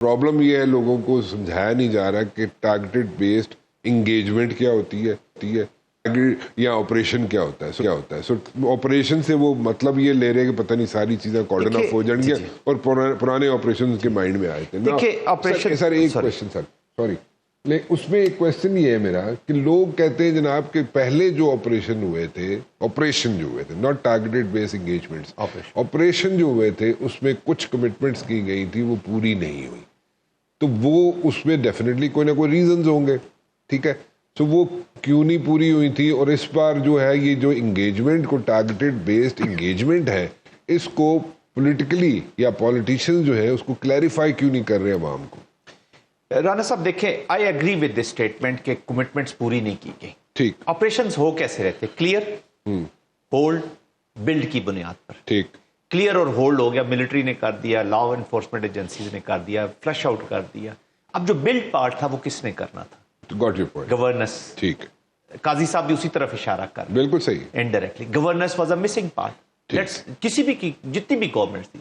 Problem یہ ہے لوگوں کو سمجھایا نہیں جا رہا کہ ٹارگیٹڈ بیسڈ انگیجمنٹ کیا ہوتی ہے یا آپریشن کیا ہوتا ہے سو آپریشن سے وہ مطلب یہ لے رہے کہ پتہ نہیں ساری چیزیں کارڈن آف ہو جائیں گی اور پرانے آپریشن کے مائنڈ میں آئے تھے. سر ایک کوشچن سر سوری اس میں ایک کوشچن یہ ہے میرا کہ لوگ کہتے ہیں جناب کہ پہلے جو آپریشن ہوئے تھے not targeted base engagements, operation جو ہوئے تھے اس میں کچھ کمٹمنٹس کی گئی تھی وہ پوری نہیں ہوئی, تو وہ اس میں ڈیفینیٹلی کوئی نہ کوئی ریزنز ہوں گے, ٹھیک ہے, تو وہ کیوں نہیں پوری ہوئی تھی, اور اس بار جو ہے یہ جو انگیجمنٹ کو ٹارگیٹڈ بیسڈ انگیجمنٹ ہے اس کو پولیٹیکلی یا پولیٹیشین جو ہے اس کو کلیریفائی کیوں نہیں کر رہے عوام کو. رانا صاحب دیکھیں, I agree with this statement کہ کمٹمنٹس پوری نہیں کی گئی. ٹھیک, آپریشنز ہو کیسے رہتے, کلیئر, ہولڈ, بلڈ کی بنیاد پر. ٹھیک, کلیئر اور ہولڈ ہو گیا, ملٹری نے کر دیا, لا انفورسمنٹ ایجنسیز نے کر دیا, فلش آؤٹ کر دیا. اب جو بلڈ پارٹ تھا وہ کس نے کرنا تھا, گاٹ یور پوائنٹ, گورننس. ٹھیک, قاضی صاحب بھی اسی طرف اشارہ کر رہے, بالکل صحیح, indirectly governance was a missing part. کسی بھی کی جتنی بھی گورنمنٹ تھی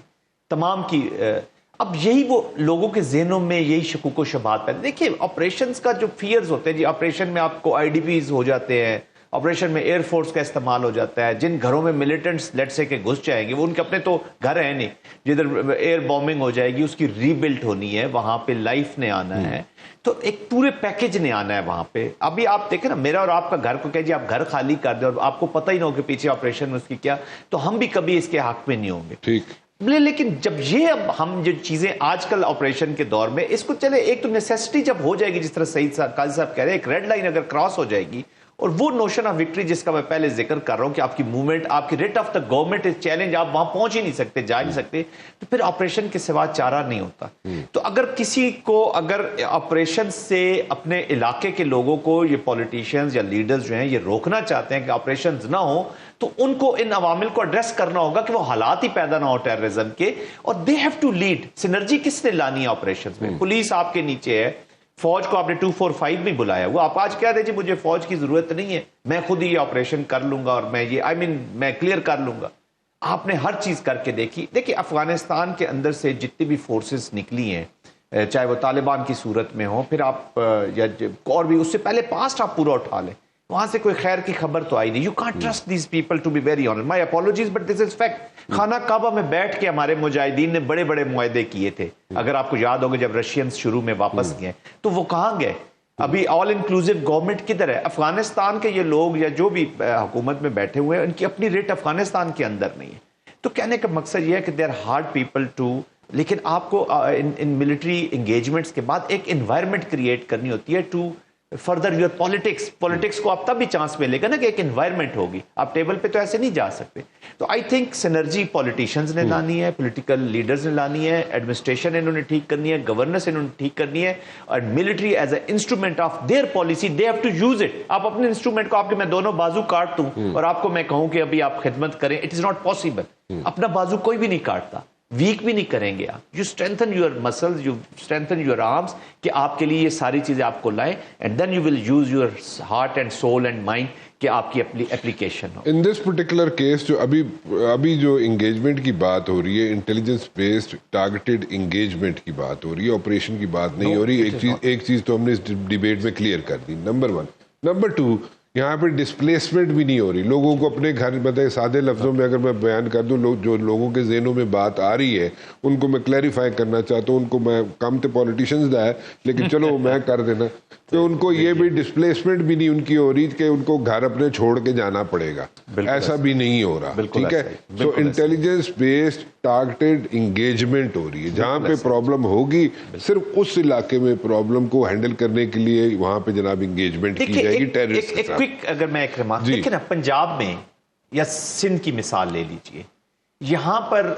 تمام کی. اب یہی وہ لوگوں کے ذہنوں میں یہی شکوک و شبہات پیدا. دیکھیے آپریشنز کا جو فیئرز ہوتے ہیں جی, آپریشن میں آپ کو آئی ڈی پیز ہو جاتے ہیں, آپریشن میں ایئر فورس کا استعمال ہو جاتا ہے, جن گھروں میں ملیٹنٹس لیٹ سے کہ گھس جائیں گے وہ ان کے اپنے تو گھر ہیں نہیں, جدھر ایئر بومبنگ ہو جائے گی اس کی ری بلٹ ہونی ہے, وہاں پہ لائف نے آنا ہے, تو ایک پورے پیکج نے آنا ہے وہاں پہ. ابھی آپ دیکھیں نا, میرا اور آپ کا گھر کو کہ جی آپ گھر خالی کر دیں اور آپ کو پتہ ہی نہ ہو کہ پیچھے آپریشن میں اس کی کیا, تو ہم بھی کبھی اس کے حق میں نہیں ہوں گے. ٹھیک, لیکن جب یہ اب ہم جو چیزیں آج کل آپریشن کے دور میں اس کو چلے, ایک تو نیسیسٹی جب ہو جائے گی, جس طرح سعید صاحب قاضی صاحب کہہ رہے ہیں, ایک ریڈ لائن اگر کراس ہو جائے گی, اور وہ نوشن آف وکٹری جس کا میں پہلے ذکر کر رہا ہوں کہ آپ کی موومنٹ, آپ کی rate of the government is challenge, آپ وہاں پہنچ ہی نہیں سکتے, جا نہیں سکتے, تو پھر آپریشن کے سوا چارہ نہیں ہوتا. تو اگر کسی کو اگر آپریشن سے اپنے علاقے کے لوگوں کو یہ پولیٹیشینز یا لیڈرز جو ہیں یہ روکنا چاہتے ہیں کہ آپریشنز نہ ہوں, تو ان کو ان عوامل کو ایڈریس کرنا ہوگا کہ وہ حالات ہی پیدا نہ ہو ٹیررزم کے, اور they have to lead. Synergy کس نے لانی ہے آپریشنز میں, پولیس آپ کے نیچے ہے, فوج کو آپ نے 245 میں بلایا ہوا, آپ آج کہہ رہے جی مجھے فوج کی ضرورت نہیں ہے, میں خود ہی یہ آپریشن کر لوں گا اور میں یہ میں کلیئر کر لوں گا. آپ نے ہر چیز کر کے دیکھی. دیکھیے افغانستان کے اندر سے جتنی بھی فورسز نکلی ہیں, چاہے وہ طالبان کی صورت میں ہوں, پھر آپ یا اور بھی اس سے پہلے پاسٹ آپ پورا اٹھا لیں, وہاں سے کوئی خیر کی خبر تو آئی نہیں. You can't trust these people to be very honest, my apologies but this is fact. خانہ کعبہ میں بیٹھ کے ہمارے مجاہدین نے بڑے بڑے معاہدے کیے تھے, اگر آپ کو یاد ہوگا جب رشینز شروع میں واپس گئے تو وہ کہاں گئے. ابھی آل انکلوسیو گورنمنٹ کدھر ہے؟ افغانستان کے یہ لوگ یا جو بھی حکومت میں بیٹھے ہوئے ہیں ان کی اپنی ریٹ افغانستان کے اندر نہیں ہے. تو کہنے کا مقصد یہ ہے کہ they are hard people to, لیکن آپ کو ان ملٹری انگیجمنٹس کے بعد ایک انوائرمنٹ کریٹ کرنی ہوتی ہے ٹو فردر یور پالیٹکس کو آپ تب بھی چانس ملے گا نا کہ ایک انوائرمنٹ ہوگی, آپ ٹیبل پہ تو ایسے نہیں جا سکتے. تو آئی تھنک سنرجی پولیٹیشنز نے لانی ہے, پولیٹیکل لیڈرز نے لانی ہے, ایڈمنسٹریشن انہوں نے ٹھیک کرنی ہے, گورننس انہوں نے ٹھیک کرنی ہے, اور military as a instrument of their policy they have to use it. آپ اپنے انسٹرومنٹ کو, آپ کے میں دونوں بازو کاٹ دوں اور آپ کو میں کہوں کہ ابھی آپ خدمت کریں, اٹ از ناٹ پاسبل. اپنا بازو کوئی بھی نہیں کاٹتا, ویک بھی نہیں کریں گے آپ. You strengthen your muscles, you strengthen your arms کہ آپ کے لیے یہ ساری چیزیں آپ کو لائیں, and then you will use your heart and soul and mind کہ آپ کی اپلیکیشن ہو. ان دس پرٹیکولر کیس جو ابھی جو انگیجمنٹ کی بات ہو رہی ہے, انٹیلیجنس بیسڈ ٹارگیٹڈ انگیجمنٹ کی بات ہو رہی ہے, آپریشن کی بات نہیں ہو رہی. ایک چیز تو ہم نے اس ڈیبیٹ میں کلیئر کر دی, نمبر 1. نمبر 2, یہاں پہ ڈسپلیسمنٹ بھی نہیں ہو رہی. لوگوں کو اپنے گھر, مطلب سادے لفظوں میں اگر میں بیان کر دوں, جو لوگوں کے ذہنوں میں بات آ رہی ہے ان کو میں کلیریفائی کرنا چاہتا ہوں. ان کو میں کم تو پولیٹیشنز دا ہے لیکن چلو میں کر دینا کہ ان کو یہ بھی ڈسپلیسمنٹ بھی نہیں ان کی ہو رہی کہ ان کو گھر اپنے چھوڑ کے جانا پڑے گا, ایسا بھی نہیں ہو رہا. ٹھیک ہے, تو انٹیلیجنس بیسڈ ٹارگیٹڈ انگیجمنٹ ہو رہی ہے. جہاں پہ پرابلم ہوگی صرف اس علاقے میں پرابلم کو ہینڈل کرنے کے لیے وہاں پہ جناب انگیجمنٹ کی جائے گی ٹیررسٹ کے ساتھ. اگر میں ایک ریمارک, دیکھیں نا پنجاب میں یا سندھ کی مثال لے لیجئے, یہاں پر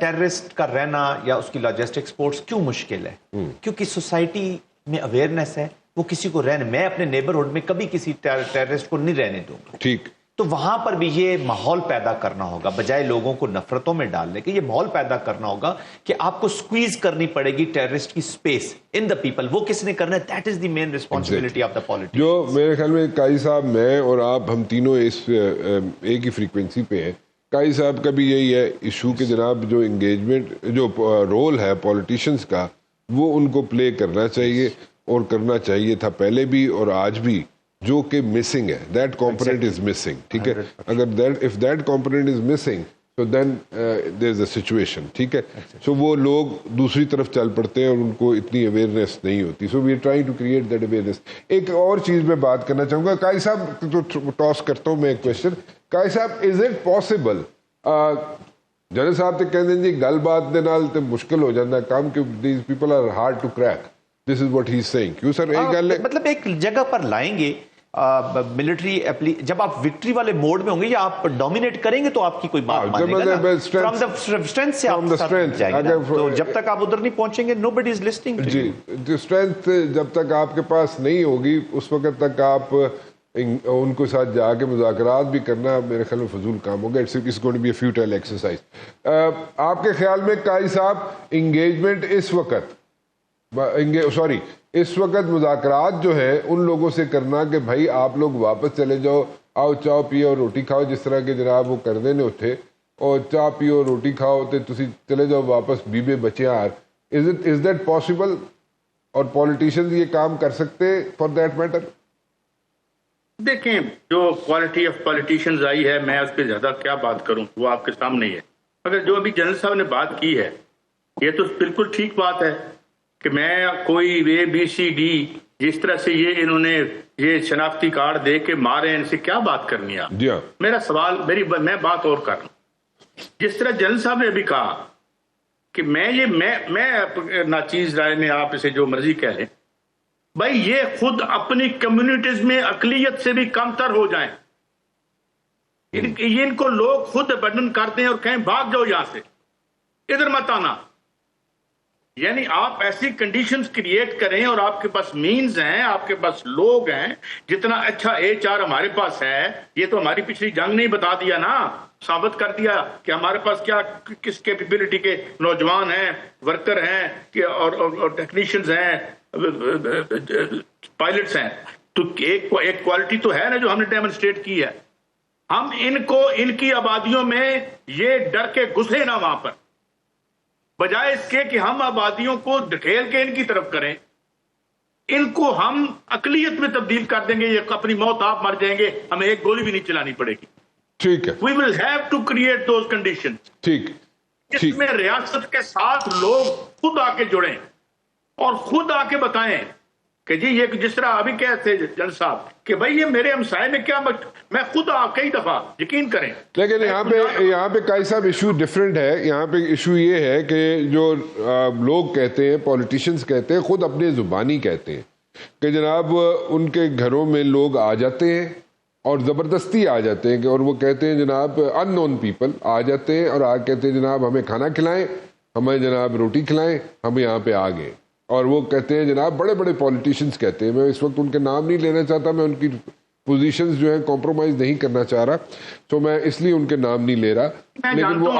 ٹیررسٹ کا رہنا یا اس کی لاجسٹک سپورٹس کیوں مشکل ہے؟ کیونکہ سوسائٹی میں اویئرنیس ہے, وہ کسی کو رہنے, میں اپنے نیبرہڈ میں کبھی کسی ٹیررسٹ کو نہیں رہنے دوں گا. ٹھیک, تو وہاں پر بھی یہ ماحول پیدا کرنا ہوگا, بجائے لوگوں کو نفرتوں میں ڈالنے کے, یہ ماحول پیدا کرنا ہوگا کہ آپ کو سکویز کرنی پڑے گی ٹیررسٹ کی سپیس ان دا پیپل. وہ کس نے کرنا ہے؟ That is the main responsibility of the politics. جو میرے خیال میں قاضی صاحب, میں اور آپ, ہم تینوں اس ایک ہی فریکوینسی پہ ہیں. قاضی صاحب کا بھی یہی ہے ایشو کہ جناب جو انگیجمنٹ, جو رول ہے پولیٹیشنز کا, وہ ان کو پلے کرنا چاہیے اور کرنا چاہیے تھا پہلے بھی اور آج بھی, جو کہ مسنگ ہے. That component is missing. ٹھیک ہے, اگر if that component is missing so then there is a situation. ٹھیک ہے, سو وہ لوگ دوسری طرف چل پڑتے ہیں اور ان کو اتنی اویئرنیس نہیں ہوتی. So we are trying to create that awareness. ایک اور چیز میں بات کرنا چاہوں گا, قائد صاحب تو ٹاس کرتا ہوں میں ایک کوشچن. قائد صاحب, از اٹ پاسبل, جنرل صاحب تے کہندے جی گل بات دے نال تے مشکل ہو جاتا ہے کام, کہ these people are hard to crack. This is what he is seeing. کیوں سر, ایک گل ہے مطلب ایک جگہ پر لائیں گے ملٹری, جب آپ وکٹری والے موڈ میں ہوں گے یا آپ ڈومینیٹ کریں گے تو آپ کی کوئی بات مانے گا نا. فرام دا اسٹرینتھ سے آپ جائیں گے, تو جب تک آپ ادھر نہیں پہنچیں گے nobody is listening to you. جی, اسٹرینتھ جب تک آپ کے پاس نہیں ہوگی اس وقت تک آپ ان کو ساتھ جا کے مذاکرات بھی کرنا میرے خیال میں فضول کام ہوگا. It's going to be a futile exercise. آپ کے خیال میں قائد صاحب انگیجمنٹ اس وقت مذاکرات جو ہے ان لوگوں سے کرنا کہ بھائی آپ لوگ واپس چلے جاؤ, آؤ چاؤ پیو روٹی کھاؤ, جس طرح کے جناب وہ کر دینے ہوتے, اور چاہ پیو روٹی کھاؤ تے تسی چلے جاؤ واپس بیبے بچے آر. از دیٹ پاسبل, اور پولیٹیشنز یہ کام کر سکتے فار دیٹ میٹر؟ دیکھیں, جو کوالٹی آف پولیٹیشنز آئی ہے, میں اس پہ زیادہ کیا بات کروں, وہ آپ کے سامنے ہی ہے. مگر جو ابھی جنرل صاحب نے بات کی ہے یہ تو بالکل ٹھیک بات ہے کہ میں کوئی اے بی سی ڈی جس طرح سے یہ انہوں نے یہ شناختی کارڈ دے کے مارے, ان سے کیا بات کرنی ہے. جی ہاں, میرا سوال, میں بات اور کر رہا ہوں. جس طرح جنرل صاحب نے ابھی کہا کہ میں ناچیز رائے میں, آپ اسے جو مرضی کہہ لیں, بھائی یہ خود اپنی کمیونٹیز میں اقلیت سے بھی کم تر ہو جائیں. ان کو لوگ خود ابنڈن کرتے ہیں اور کہیں بھاگ جاؤ یہاں سے, ادھر مت آنا. یعنی آپ ایسی کنڈیشنز کریٹ کریں, اور آپ کے پاس مینز ہیں, آپ کے پاس لوگ ہیں. جتنا اچھا HR ہمارے پاس ہے, یہ تو ہماری پچھلی جنگ نے بتا دیا نا, ثابت کر دیا کہ ہمارے پاس کیا کس کیپیبلٹی کے نوجوان ہیں, ورکر ہیں اور ٹیکنیشینز ہیں, پائلٹس ہیں. تو ایک کوالٹی تو ہے نا جو ہم نے ڈیمونسٹریٹ کی ہے. ہم ان کی آبادیوں میں یہ ڈر کے گھسے نا وہاں پر, بجائے اس کے کہ ہم آبادیوں کو دھکیل کے ان کی طرف کریں. ان کو ہم اقلیت میں تبدیل کر دیں گے, یہ اپنی موت آپ مر جائیں گے, ہمیں ایک گولی بھی نہیں چلانی پڑے گی. ٹھیک ہے, we will have to create those conditions, ٹھیک, جس میں ریاست کے ساتھ لوگ خود آ کے جڑیں اور خود آ کے بتائیں کہ جی یہ جس طرح ابھی کہتے جنرل صاحب کہ بھائی یہ میرے ہمسائے میں کیا, میں خود کئی دفعہ یقین کریں. لیکن یہاں پہ قائد صاحب ایشو ڈفرینٹ ہے. یہاں پہ ایشو یہ ہے کہ جو لوگ کہتے ہیں, پولیٹیشنز کہتے ہیں, خود اپنے زبانی کہتے ہیں کہ جناب ان کے گھروں میں لوگ آ جاتے ہیں اور زبردستی آ جاتے ہیں, اور وہ کہتے ہیں جناب ان نون پیپل آ جاتے ہیں اور کہتے ہیں جناب ہمیں کھانا کھلائیں, ہمیں جناب روٹی کھلائیں, ہم یہاں پہ آ گئے. اور وہ کہتے ہیں جناب, بڑے بڑے پولیٹیشنز کہتے ہیں, میں اس وقت ان کے نام نہیں لینا چاہتا, میں ان کی پوزیشنز جو ہیں کمپرومائز نہیں کرنا چاہ رہا, تو میں اس لیے ان کے نام نہیں لے رہا, لیکن وہ